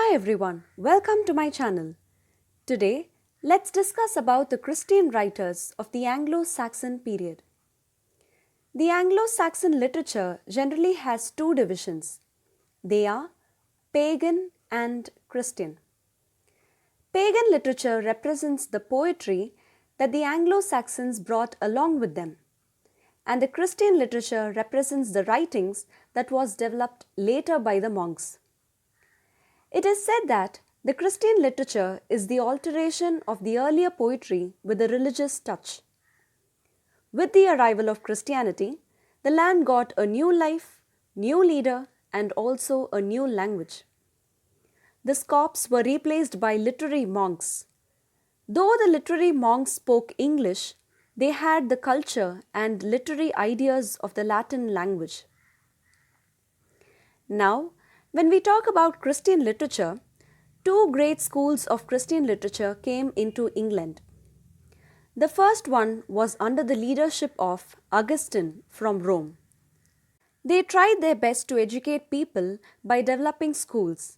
Hi everyone, welcome to my channel. Today, let's discuss about the Christian writers of the Anglo-Saxon period. The Anglo-Saxon literature generally has two divisions. They are pagan and Christian. Pagan literature represents the poetry that the Anglo-Saxons brought along with them, and the Christian literature represents the writings that was developed later by the monks. It is said that the Christian literature is the alteration of the earlier poetry with a religious touch. With the arrival of Christianity, the land got a new life, new leader, and also a new language. The Scots were replaced by literary monks. Though the literary monks spoke English, they had the culture and literary ideas of the Latin language. Now, when we talk about Christian literature, two great schools of Christian literature came into England. The first one was under the leadership of Augustine from Rome. They tried their best to educate people by developing schools,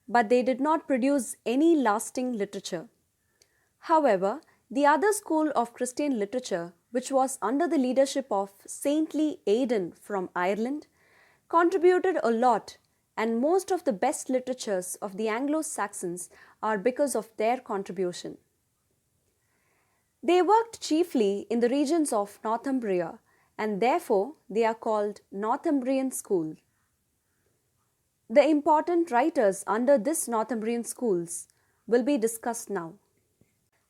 but they did not produce any lasting literature. However, the other school of Christian literature, which was under the leadership of saintly Aidan from Ireland, contributed a lot, and most of the best literatures of the Anglo-Saxons are because of their contribution. They worked chiefly in the regions of Northumbria, and therefore they are called Northumbrian school. The important writers under this Northumbrian schools will be discussed now.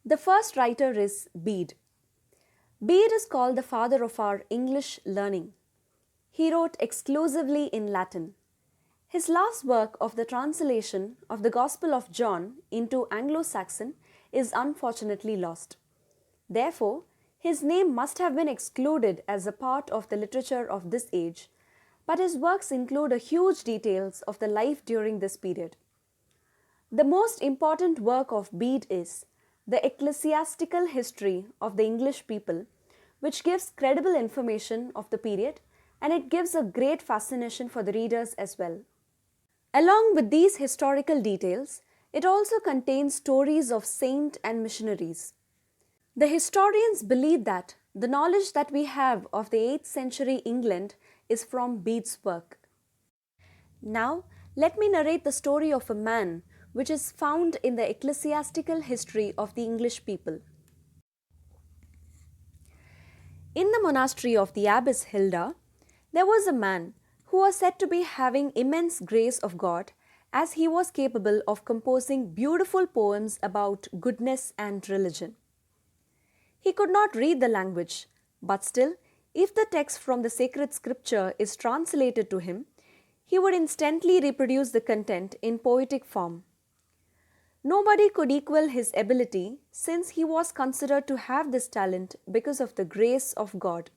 The first writer is Bede. Bede is called the father of our English learning. He wrote exclusively in Latin. His last work of the translation of the Gospel of John into Anglo-Saxon is unfortunately lost. Therefore, his name must have been excluded as a part of the literature of this age, but his works include a huge details of the life during this period. The most important work of Bede is the Ecclesiastical History of the English People, which gives credible information of the period, and it gives a great fascination for the readers as well. Along with these historical details, it also contains stories of saints and missionaries. The historians believe that the knowledge that we have of the 8th century England is from Bede's work. Now, let me narrate the story of a man which is found in the ecclesiastical history of the English people. In the monastery of the Abbess Hilda, there was a man who was said to be having immense grace of God, as he was capable of composing beautiful poems about goodness and religion. He could not read the language, but still, if the text from the sacred scripture is translated to him, he would instantly reproduce the content in poetic form. Nobody could equal his ability, since he was considered to have this talent because of the grace of God.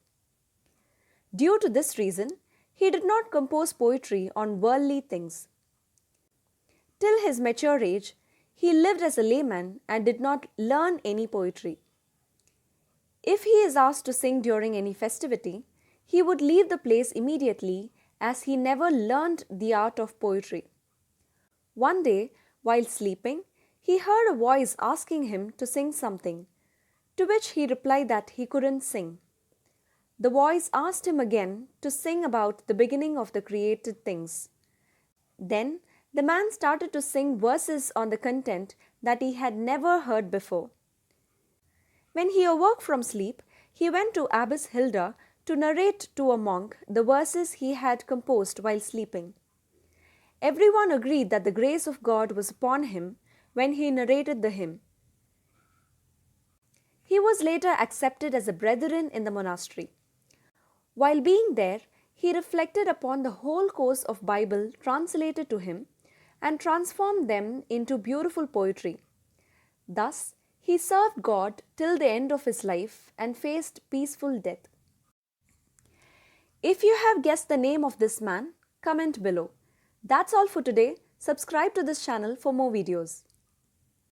Due to this reason, he did not compose poetry on worldly things. Till his mature age, he lived as a layman and did not learn any poetry. If he is asked to sing during any festivity, he would leave the place immediately, as he never learned the art of poetry. One day, while sleeping, he heard a voice asking him to sing something, to which he replied that he couldn't sing. The voice asked him again to sing about the beginning of the created things. Then the man started to sing verses on the content that he had never heard before. When he awoke from sleep, he went to Abbess Hilda to narrate to a monk the verses he had composed while sleeping. Everyone agreed that the grace of God was upon him when he narrated the hymn. He was later accepted as a brethren in the monastery. While being there, he reflected upon the whole course of Bible translated to him and transformed them into beautiful poetry. Thus, he served God till the end of his life and faced peaceful death. If you have guessed the name of this man, comment below. That's all for today. Subscribe to this channel for more videos.